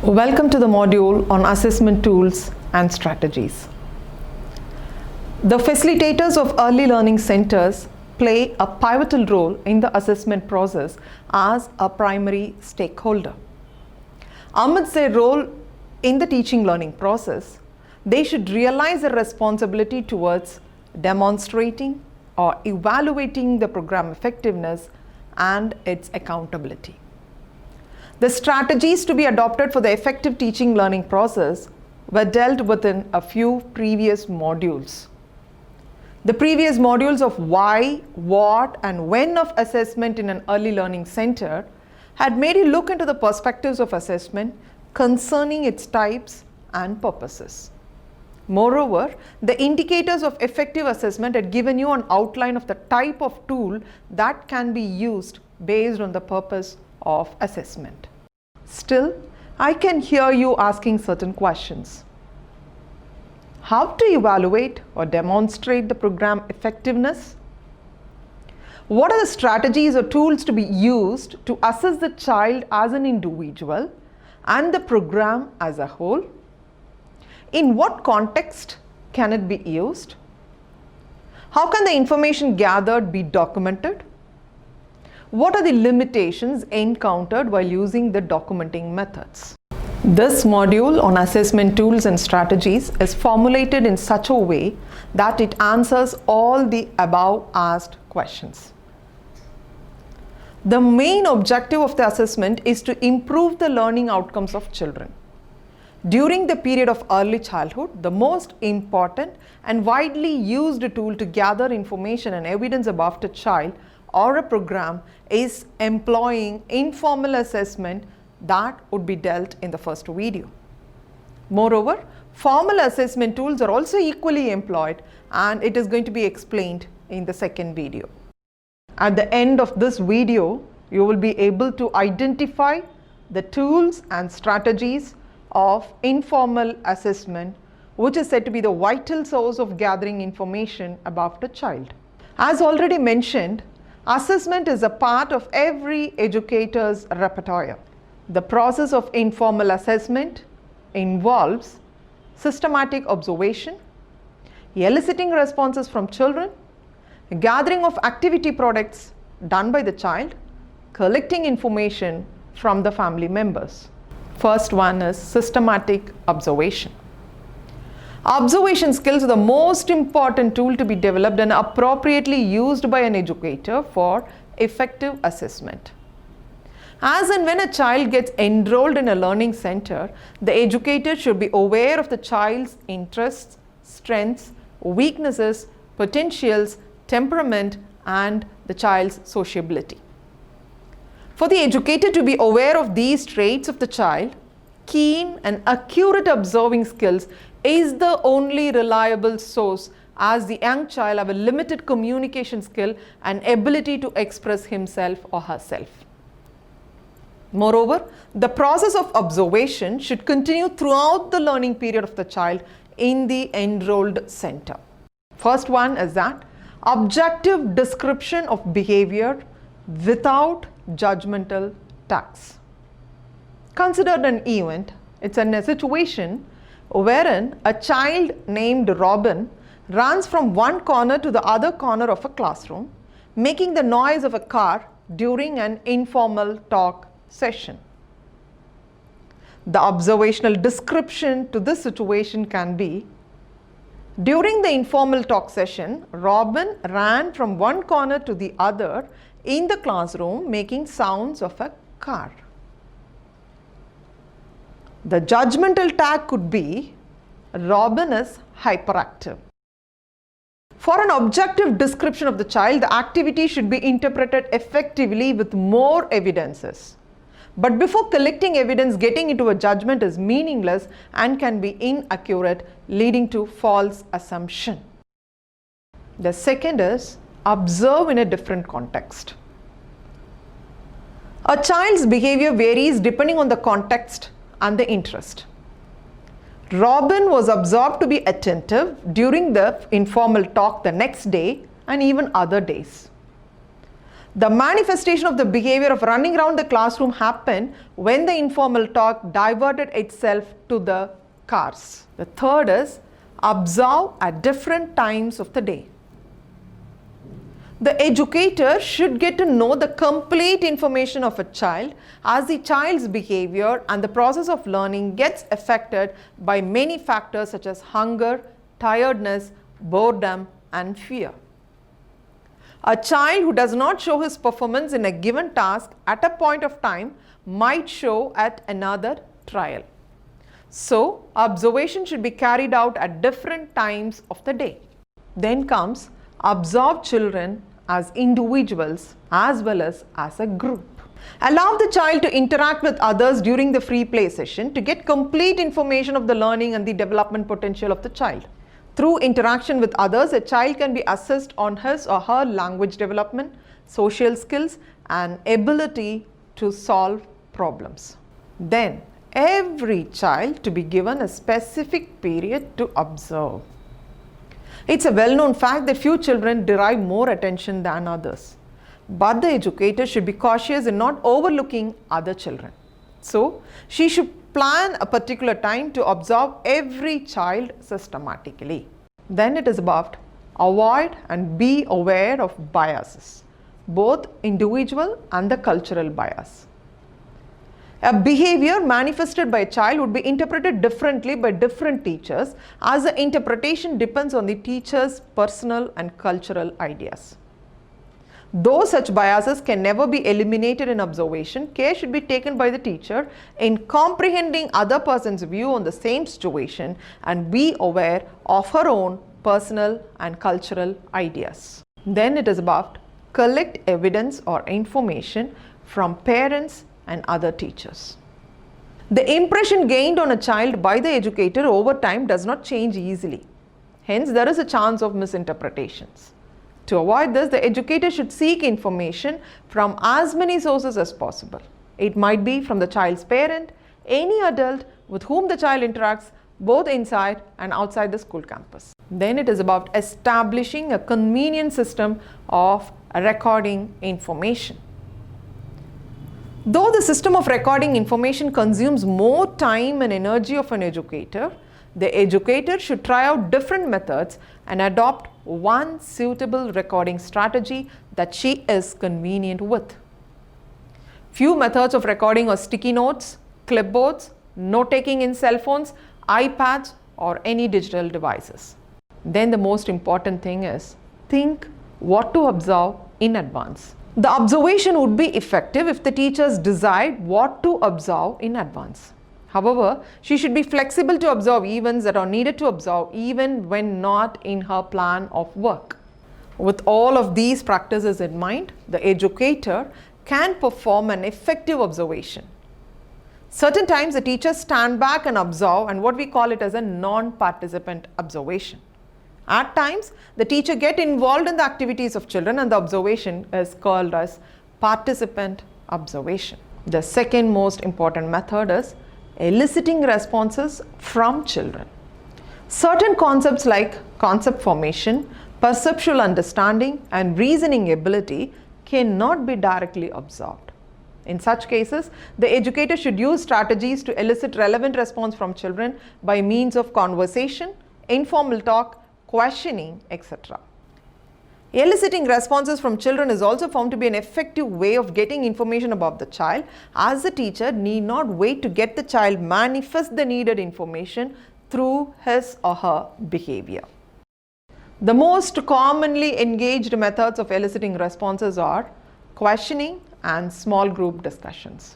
Welcome to the module on assessment tools and strategies. The facilitators of early learning centers play a pivotal role in the assessment process as a primary stakeholder. Amidst their role in the teaching learning process, they should realize their responsibility towards demonstrating or evaluating the program effectiveness and its accountability. The strategies to be adopted for the effective teaching learning process were dealt with in a few previous modules. The previous modules of why, what, and when of assessment in an early learning center had made you look into the perspectives of assessment concerning its types and purposes. Moreover, the indicators of effective assessment had given you an outline of the type of tool that can be used based on the purpose of assessment. Still, I can hear you asking certain questions. How to evaluate or demonstrate the program effectiveness? What are the strategies or tools to be used to assess the child as an individual and the program as a whole? In what context can it be used? How can the information gathered be documented? What are the limitations encountered while using the documenting methods? This module on assessment tools and strategies is formulated in such a way that it answers all the above asked questions. The main objective of the assessment is to improve the learning outcomes of children. During the period of early childhood, the most important and widely used tool to gather information and evidence about a child or a program is employing informal assessment that would be dealt in the first video. Moreover, formal assessment tools are also equally employed, and it is going to be explained in the second video. At the end of this video, you will be able to identify the tools and strategies of informal assessment, which is said to be the vital source of gathering information about a child. As already mentioned, assessment is a part of every educator's repertoire. The process of informal assessment involves systematic observation, eliciting responses from children, gathering of activity products done by the child, collecting information from the family members. First one is systematic observation. Observation skills are the most important tool to be developed and appropriately used by an educator for effective assessment. As and when a child gets enrolled in a learning center, the educator should be aware of the child's interests, strengths, weaknesses, potentials, temperament, and the child's sociability. For the educator to be aware of these traits of the child, keen and accurate observing skills is the only reliable source, as the young child have a limited communication skill and ability to express himself or herself. Moreover, the process of observation should continue throughout the learning period of the child in the enrolled center. First one is that objective description of behavior without judgmental tags. Consider an event. It's a situation wherein a child named Robin runs from one corner to the other corner of a classroom, making the noise of a car during an informal talk session. The observational description to this situation can be: during the informal talk session, Robin ran from one corner to the other in the classroom, making sounds of a car. The judgmental tag could be: Robin is hyperactive. For an objective description of the child, the activity should be interpreted effectively with more evidences. But before collecting evidence, getting into a judgment is meaningless and can be inaccurate, leading to false assumption. The second is observe in a different context. A child's behavior varies depending on the context and the interest. Robin was observed to be attentive during the informal talk the next day and even other days. The manifestation of the behavior of running around the classroom happened when the informal talk diverted itself to the cars. The third is observe at different times of the day. The educator should get to know the complete information of a child, as the child's behavior and the process of learning gets affected by many factors such as hunger, tiredness, boredom, and fear. A child who does not show his performance in a given task at a point of time might show at another trial. So, observation should be carried out at different times of the day. Then comes observe children as individuals as well as a group. Allow the child to interact with others during the free play session to get complete information of the learning and the development potential of the child. Through interaction with others, a child can be assessed on his or her language development, social skills, and ability to solve problems. Then, every child to be given a specific period to observe. It's a well-known fact that few children derive more attention than others. But the educator should be cautious in not overlooking other children. So, she should plan a particular time to observe every child systematically. Then it is about avoid and be aware of biases, both individual and the cultural bias. A behavior manifested by a child would be interpreted differently by different teachers, as the interpretation depends on the teacher's personal and cultural ideas. Though such biases can never be eliminated in observation, care should be taken by the teacher in comprehending other person's view on the same situation and be aware of her own personal and cultural ideas. Then it is about collect evidence or information from parents and other teachers. The impression gained on a child by the educator over time does not change easily. Hence, there is a chance of misinterpretations. To avoid this, the educator should seek information from as many sources as possible. It might be from the child's parent, any adult with whom the child interacts, both inside and outside the school campus. Then it is about establishing a convenient system of recording information. Though the system of recording information consumes more time and energy of an educator, the educator should try out different methods and adopt one suitable recording strategy that she is convenient with. Few methods of recording are sticky notes, clipboards, note-taking in cell phones, iPads, or any digital devices. Then the most important thing is think what to observe in advance. The observation would be effective if the teachers decide what to observe in advance. However, she should be flexible to observe events that are needed to observe even when not in her plan of work. With all of these practices in mind, the educator can perform an effective observation. Certain times the teachers stand back and observe, and what we call it as a non-participant observation. At times, the teacher gets involved in the activities of children and the observation is called as participant observation. The second most important method is eliciting responses from children. Certain concepts like concept formation, perceptual understanding, and reasoning ability cannot be directly observed. In such cases, the educator should use strategies to elicit relevant response from children by means of conversation, informal talk, questioning, etc. Eliciting responses from children is also found to be an effective way of getting information about the child, as the teacher need not wait to get the child manifest the needed information through his or her behavior. The most commonly engaged methods of eliciting responses are questioning and small group discussions.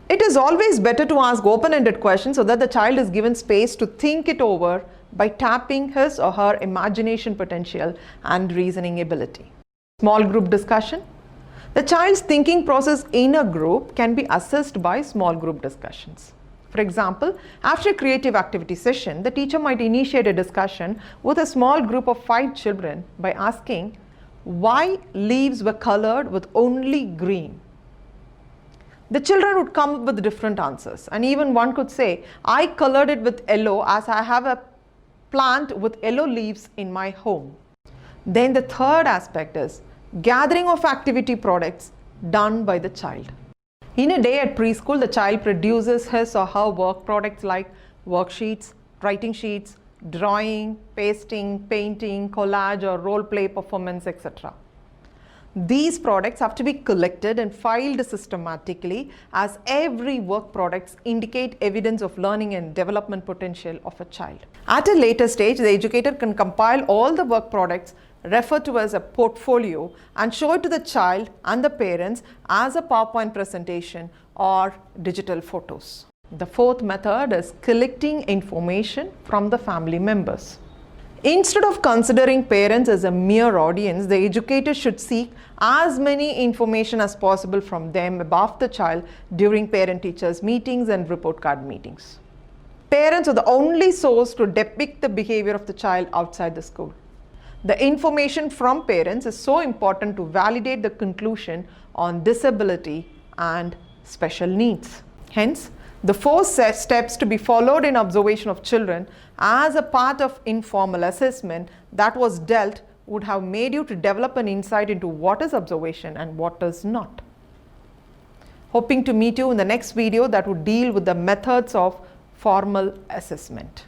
It is always better to ask open-ended questions so that the child is given space to think it over by tapping his or her imagination potential and reasoning ability. Small group discussion. The child's thinking process in a group can be assessed by small group discussions. For example, after a creative activity session, the teacher might initiate a discussion with a small group of 5 children by asking why leaves were colored with only green. The children would come up with different answers, and even one could say, I colored it with yellow as I have a plant with yellow leaves in my home. Then the third aspect is gathering of activity products done by the child. In a day at preschool, the child produces his or her work products like worksheets, writing sheets, drawing, pasting, painting, collage or role play performance, etc. These products have to be collected and filed systematically, as every work products indicate evidence of learning and development potential of a child. At a later stage, the educator can compile all the work products referred to as a portfolio and show it to the child and the parents as a PowerPoint presentation or digital photos. The fourth method is collecting information from the family members. Instead of considering parents as a mere audience, the educator should seek as many information as possible from them about the child during parent-teachers meetings and report card meetings. Parents are the only source to depict the behavior of the child outside the school. The information from parents is so important to validate the conclusion on disability and special needs. Hence, the 4 steps to be followed in observation of children as a part of informal assessment that was dealt would have made you to develop an insight into what is observation and what is not. Hoping to meet you in the next video that would deal with the methods of formal assessment.